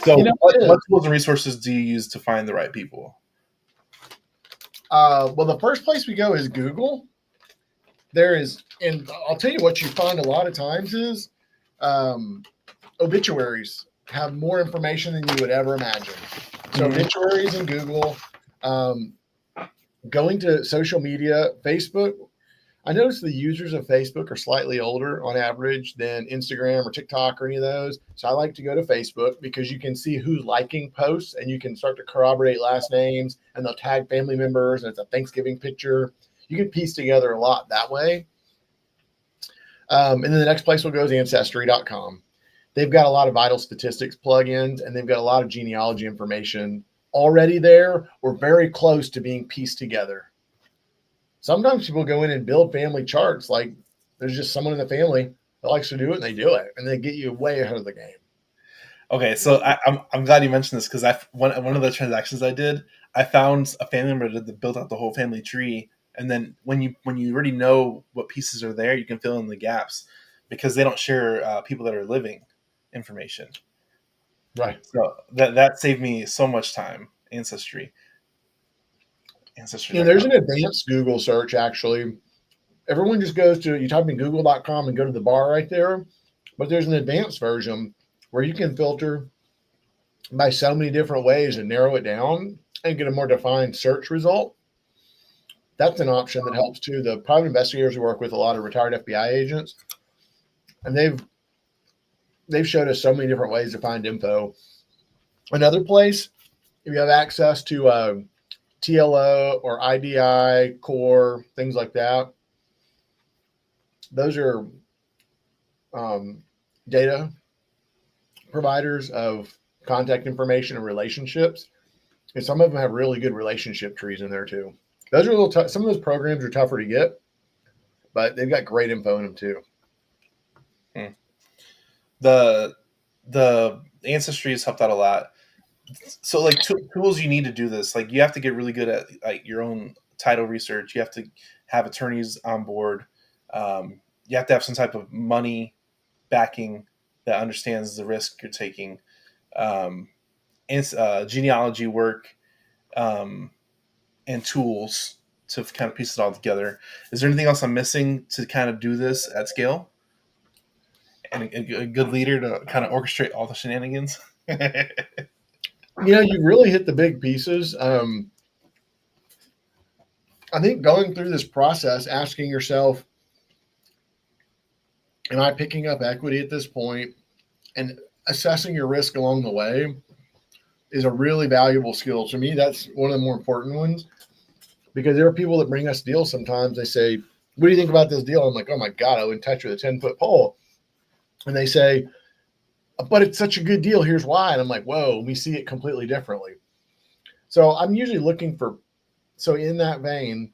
So, what tools and resources do you use to find the right people? Well, the first place we go is Google. There is, and I'll tell you what you find a lot of times is obituaries have more information than you would ever imagine. So obituaries in Google, going to social media, Facebook. I noticed the users of Facebook are slightly older on average than Instagram or TikTok or any of those. So I like to go to Facebook because you can see who's liking posts and you can start to corroborate last names, and they'll tag family members and it's a Thanksgiving picture. You can piece together a lot that way. And then the next place we'll go is Ancestry.com. They've got a lot of vital statistics plugins, and they've got a lot of genealogy information already there or very close to being pieced together. Sometimes people go in and build family charts. Like there's just someone in the family that likes to do it, and they do it, and they get you way ahead of the game. Okay, so I'm glad you mentioned this because one of the transactions I did, I found a family member that built out the whole family tree, and then when you already know what pieces are there, you can fill in the gaps because they don't share people that are living information. Right. So that saved me so much time. Ancestry. There's an advanced Google search actually. Everyone just goes to, you type in google.com and go to the bar right there. But there's an advanced version where you can filter by so many different ways and narrow it down and get a more defined search result. That's an option that helps too. The private investigators work with a lot of retired FBI agents, and they've showed us so many different ways to find info. Another place, if you have access to TLO or IDI, CORE, things like that, those are data providers of contact information and relationships. And some of them have really good relationship trees in there too. Those are a little tough. Some of those programs are tougher to get, but they've got great info in them too. The Ancestry has helped out a lot. So like tools you need to do this, like you have to get really good at like your own title research. You have to have attorneys on board. You have to have some type of money backing that understands the risk you're taking. And genealogy work and tools to kind of piece it all together. Is there anything else I'm missing to kind of do this at scale? And a good leader to kind of orchestrate all the shenanigans? You really hit the big pieces. I think going through this process, asking yourself, am I picking up equity at this point? And assessing your risk along the way is a really valuable skill. To me, that's one of the more important ones, because there are people that bring us deals sometimes. They say, what do you think about this deal? I'm like, oh my God, I wouldn't touch with a 10-foot pole. And they say, but it's such a good deal. Here's why. And I'm like, whoa, we see it completely differently. So I'm usually looking for, so in that vein,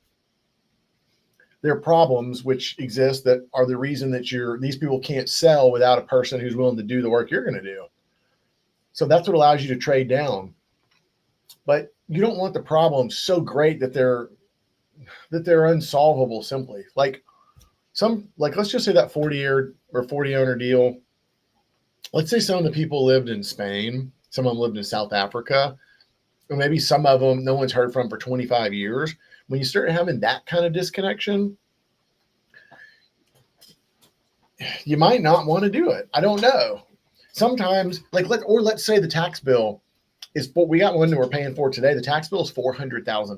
there are problems which exist that are the reason that these people can't sell without a person who's willing to do the work you're going to do. So that's what allows you to trade down. But you don't want the problem so great that they're unsolvable simply. Like let's just say that 40-year or 40 owner deal. Let's say some of the people lived in Spain, some of them lived in South Africa, or maybe some of them no one's heard from for 25 years. When you start having that kind of disconnection, you might not want to do it. I don't know. Sometimes, like let's say the tax bill is we got one that we're paying for today. The tax bill is $400,000.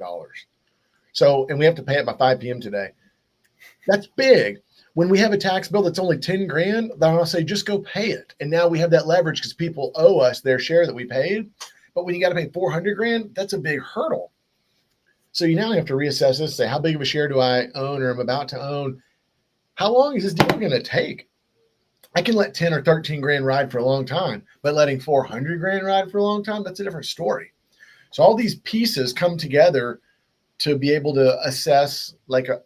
So, and we have to pay it by 5 p.m. today. That's big. When we have a tax bill that's only 10 grand, then I'll say, just go pay it. And now we have that leverage because people owe us their share that we paid. But when you got to pay 400 grand, that's a big hurdle. So you now have to reassess this, say, how big of a share do I own or am about to own? How long is this deal going to take? I can let 10 or 13 grand ride for a long time, but letting 400 grand ride for a long time, that's a different story. So all these pieces come together to be able to assess like a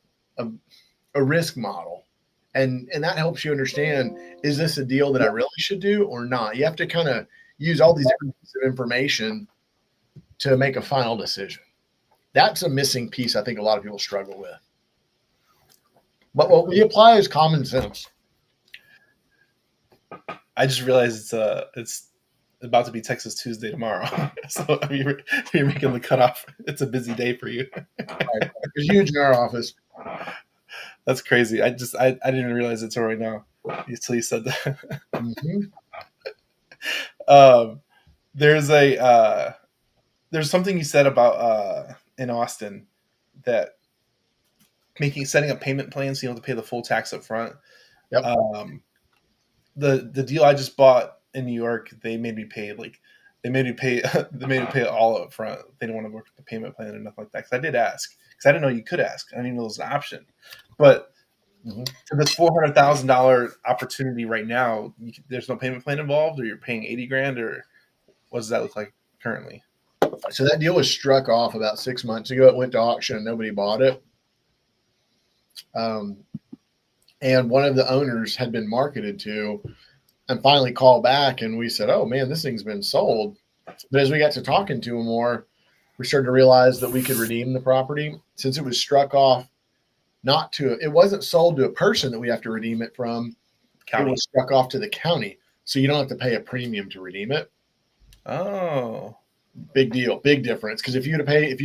risk model. And that helps you understand, is this a deal that I really should do or not? You have to kind of use all these different pieces of information to make a final decision. That's a missing piece I think a lot of people struggle with. But what we apply is common sense. I just realized it's about to be Texas Tuesday tomorrow. So you're making the cutoff. It's a busy day for you. Right. It's huge in our office. That's crazy. I didn't even realize it's right now until you said that. Mm-hmm. There's something you said about in Austin that setting up payment plans so you don't have to pay the full tax up front. Yep. The deal I just bought in New York, they made me pay it all up front. They didn't want to work with the payment plan and nothing like that. Because I did ask, because I didn't know you could ask. I didn't even know it was an option. But for this $400,000 opportunity right now, there's no payment plan involved, or you're paying 80 grand, or what does that look like currently? So that deal was struck off about 6 months ago. It went to auction and nobody bought it. And one of the owners had been marketed to and finally called back, and we said, oh man, this thing's been sold. But as we got to talking to him more, we started to realize that we could redeem the property since it was struck off. It wasn't sold to a person that we have to redeem it from. County. It was struck off to the county. So you don't have to pay a premium to redeem it. Oh, big deal. Big difference. Because if you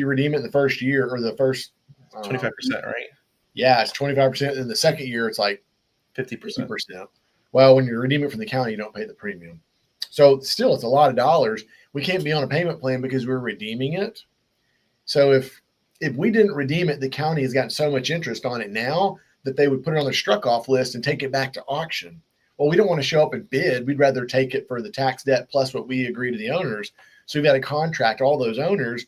redeem it in the first year or the first 25%, right? Yeah, it's 25%. In the second year, it's like 50%. Well, when you redeem it from the county, you don't pay the premium. So still, it's a lot of dollars. We can't be on a payment plan because we're redeeming it. So if we didn't redeem it, the county has gotten so much interest on it now that they would put it on their struck off list and take it back to auction. Well, we don't want to show up and bid. We'd rather take it for the tax debt plus what we agree to the owners. So we've got to contract all those owners.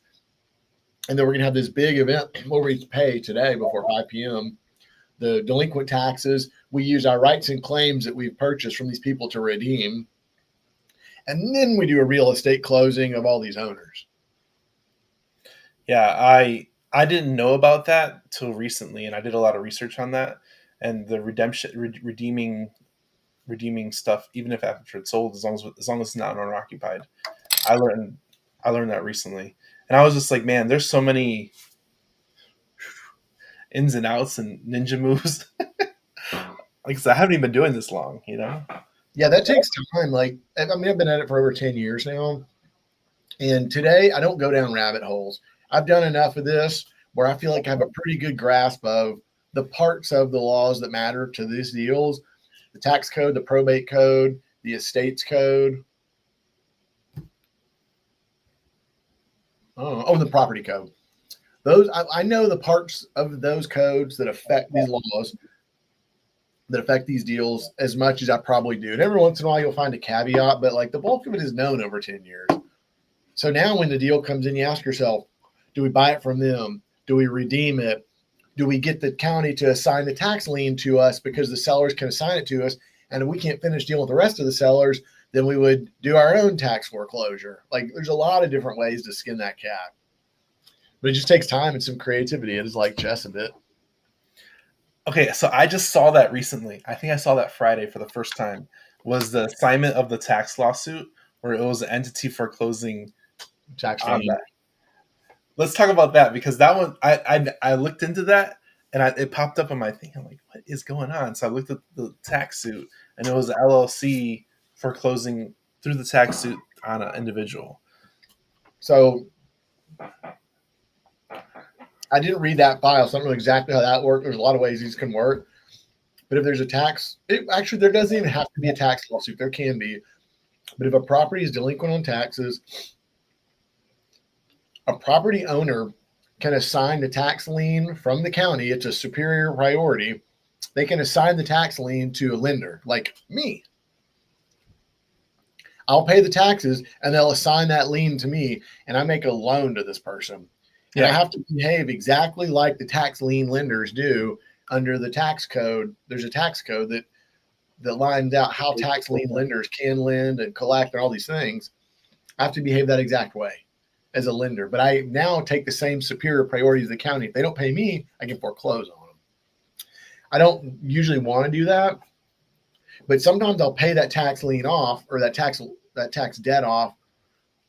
And then we're going to have this big event where we pay today before 5 p.m. the delinquent taxes. We use our rights and claims that we've purchased from these people to redeem. And then we do a real estate closing of all these owners. Yeah, I didn't know about that till recently, and I did a lot of research on that. And the redeeming stuff, even if after it's sold, as long as it's not owner occupied. I learned that recently, and I was just like, man, there's so many ins and outs and ninja moves. Like, I haven't even been doing this long, you know? Yeah, that takes time. Like, I mean, I've been at it for over 10 years now. And today I don't go down rabbit holes. I've done enough of this where I feel like I have a pretty good grasp of the parts of the laws that matter to these deals: the tax code, the probate code, the estates code. Oh, the property code. Those I know the parts of those codes that affect these laws, that affect these deals as much as I probably do. And every once in a while you'll find a caveat, but like the bulk of it is known over 10 years. So now when the deal comes in, you ask yourself, do we buy it from them? Do we redeem it? Do we get the county to assign the tax lien to us because the sellers can assign it to us? And if we can't finish dealing with the rest of the sellers, then we would do our own tax foreclosure. Like, there's a lot of different ways to skin that cat. But it just takes time and some creativity. It is like chess a bit. Okay, so I just saw that recently. I think I saw that Friday for the first time. Was the assignment of the tax lawsuit where it was an entity foreclosing tax on lien. that. Let's talk about that, because that one I looked into that and it popped up on my thing. I'm like, what is going on? So I looked at the tax suit, and it was an LLC foreclosing through the tax suit on an individual. So I didn't read that file, so I don't know exactly how that works. There's a lot of ways these can work. But if there's a tax, actually, there doesn't even have to be a tax lawsuit. There can be. But if a property is delinquent on taxes, a property owner can assign the tax lien from the county. It's a superior priority. They can assign the tax lien to a lender like me. I'll pay the taxes and they'll assign that lien to me, and I make a loan to this person. And I have to behave exactly like the tax lien lenders do under the tax code. There's a tax code that lines out how tax lien lenders can lend and collect and all these things. I have to behave that exact way as a lender. But I now take the same superior priority as the county. If they don't pay me, I can foreclose on them. I don't usually want to do that, but sometimes I'll pay that tax lien off or that tax debt off,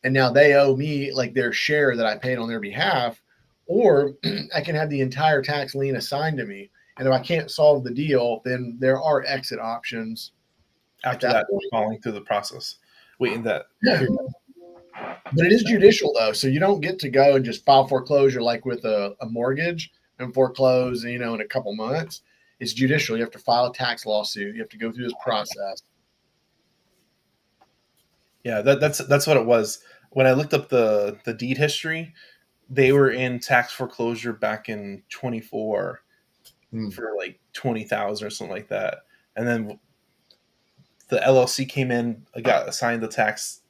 and now they owe me like their share that I paid on their behalf, or I can have the entire tax lien assigned to me. And if I can't solve the deal, then there are exit options. After that, following through the process, waiting that. Yeah. But it is judicial though, so you don't get to go and just file foreclosure like with a mortgage and foreclose, in a couple months. It's judicial. You have to file a tax lawsuit. You have to go through this process. Yeah, that's what it was. When I looked up the deed history, they were in tax foreclosure back in 24 for like 20,000 or something like that, and then the LLC came in, got assigned the tax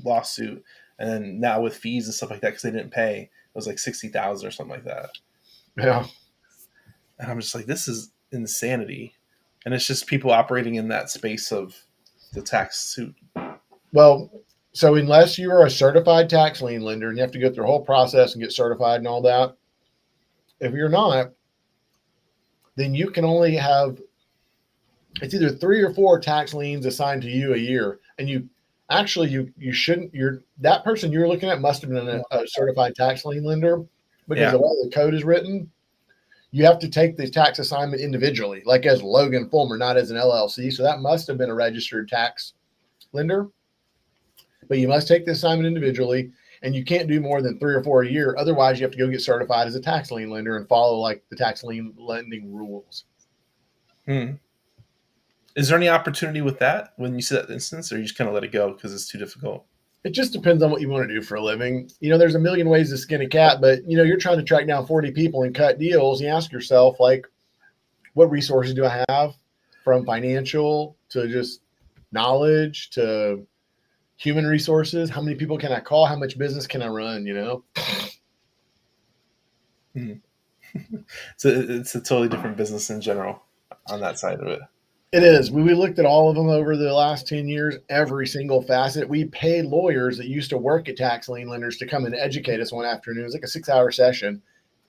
lawsuit, and then now with fees and stuff like that because they didn't pay, it was like 60,000 or something like that. Yeah, and I'm just like, this is insanity, and it's just people operating in that space of the tax suit. Well, so unless you are a certified tax lien lender and you have to go through the whole process and get certified and all that, if you're not, then you can only have, it's either 3 or 4 tax liens assigned to you a year. And you shouldn't, that person you're looking at must have been a certified tax lien lender, because the way the code is written, you have to take the tax assignment individually, like as Logan Fulmer, not as an LLC. So that must have been a registered tax lender. But you must take the assignment individually, and you can't do more than 3 or 4 a year. Otherwise, you have to go get certified as a tax lien lender and follow like the tax lien lending rules. Is there any opportunity with that when you see that instance, or you just kind of let it go because it's too difficult? It just depends on what you want to do for a living. There's a million ways to skin a cat, but you're trying to track down 40 people and cut deals. You ask yourself, like, what resources do I have, from financial to just knowledge to human resources? How many people can I call? How much business can I run? So it's a totally different business in general on that side of it. It is. We looked at all of them over the last 10 years, every single facet. We paid lawyers that used to work at tax lien lenders to come and educate us one afternoon. It was like a 6-hour session.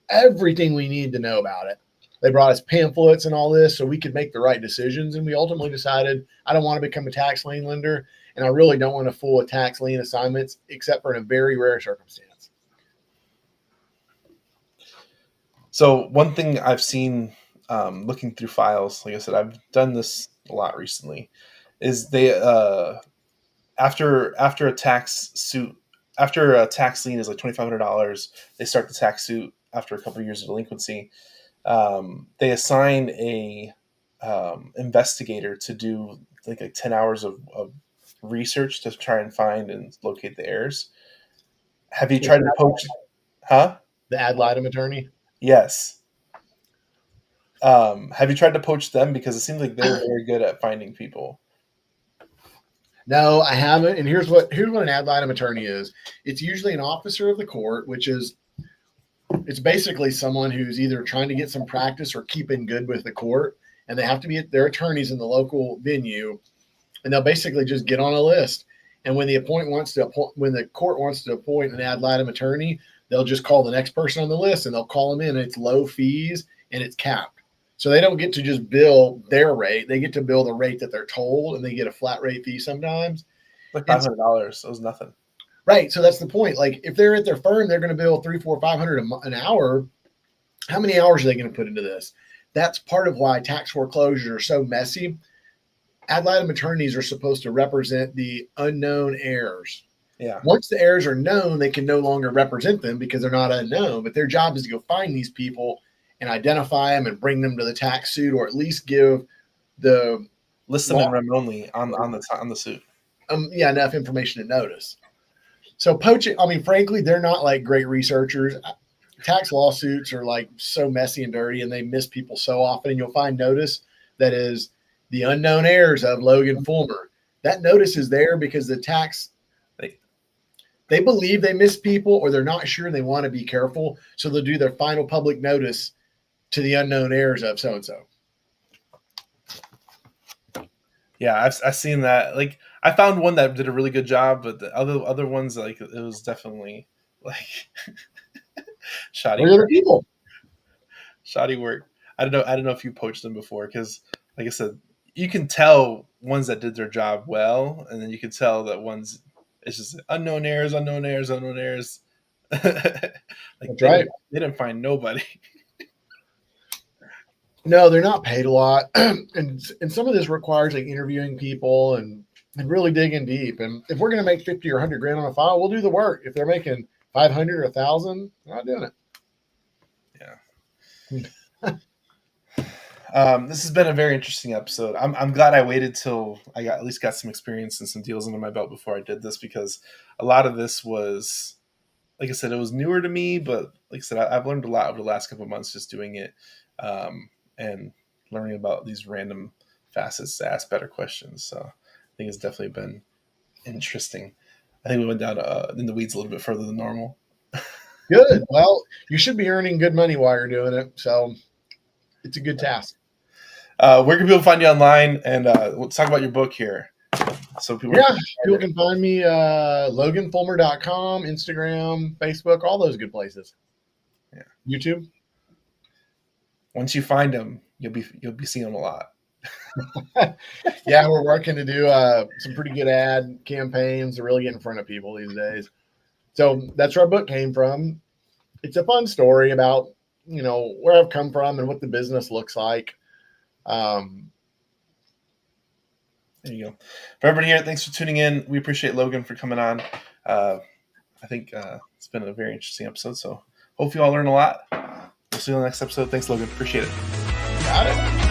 Everything we need to know about it. They brought us pamphlets and all this so we could make the right decisions. And we ultimately decided, I don't want to become a tax lien lender, and I really don't want to fool with tax lien assignments, except for in a very rare circumstance. So one thing I've seen looking through files, like I said, I've done this a lot recently, is they after a tax suit, after a tax lien is like $2,500, they start the tax suit after a couple of years of delinquency. They assign a investigator to do like 10 hours of research to try and find and locate the heirs. Have you tried to poach? Huh? The ad litem attorney? Yes. Have you tried to poach them? Because it seems like they're very good at finding people. No, I haven't. And here's what an ad litem attorney is. It's usually an officer of the court, it's basically someone who's either trying to get some practice or keeping good with the court, and they have to be their attorneys in the local venue, and they'll basically just get on a list. And when the court wants to appoint an ad litem attorney, they'll just call the next person on the list, and they'll call them in. And it's low fees and it's capped. So they don't get to just bill their rate. They get to bill the rate that they're told, and they get a flat rate fee sometimes. Like $500. That was nothing. Right. So that's the point. Like, if they're at their firm, they're going to bill $300, $400, $500 an hour. How many hours are they going to put into this? That's part of why tax foreclosures are so messy. Ad litem attorneys are supposed to represent the unknown heirs. Yeah. Once the heirs are known, they can no longer represent them because they're not unknown. But their job is to go find these people and identify them and bring them to the tax suit, or at least give the List them in rem only on the suit. enough information to notice. So poaching, I mean, frankly, they're not like great researchers. Tax lawsuits are like so messy and dirty, and they miss people so often. And you'll find notice that is the unknown heirs of Logan Fulmer. That notice is there because the tax they believe they miss people, or they're not sure and they want to be careful. So they'll do their final public notice to the unknown heirs of so and so. Yeah, I've seen that. Like, I found one that did a really good job, but the other ones, like, it was definitely like shoddy Other people. Shoddy work. I don't know if you poached them before, because, like I said, you can tell ones that did their job well, and then you can tell that ones it's just unknown heirs, unknown heirs, unknown heirs. Like, that's right. They didn't find nobody. No, they're not paid a lot, and some of this requires like interviewing people and really digging deep. And if we're going to make 50 or 100 grand on a file, we'll do the work. If they're making 500 or 1,000, we're not doing it. This has been a very interesting episode. I'm glad I waited till I at least got some experience and some deals under my belt before I did this, because a lot of this was, like I said, it was newer to me, but like I said, I've learned a lot over the last couple of months just doing it, and learning about these random facets to ask better questions. So I think it's definitely been interesting. I think we went down in the weeds a little bit further than normal. Good. Well, you should be earning good money while you're doing it, so it's a good task. Where can people find you online? And let's talk about your book here. So people can find me loganfulmer.com, Instagram, Facebook, all those good places. Yeah. YouTube. Once you find them, you'll be seeing them a lot. Yeah, we're working to do some pretty good ad campaigns to really get in front of people these days. So that's where our book came from. It's a fun story about, where I've come from and what the business looks like. There you go. For everybody here, thanks for tuning in. We appreciate Logan for coming on. I think it's been a very interesting episode. So hope you all learn a lot. We'll see you on the next episode. Thanks, Logan. Appreciate it. Got it.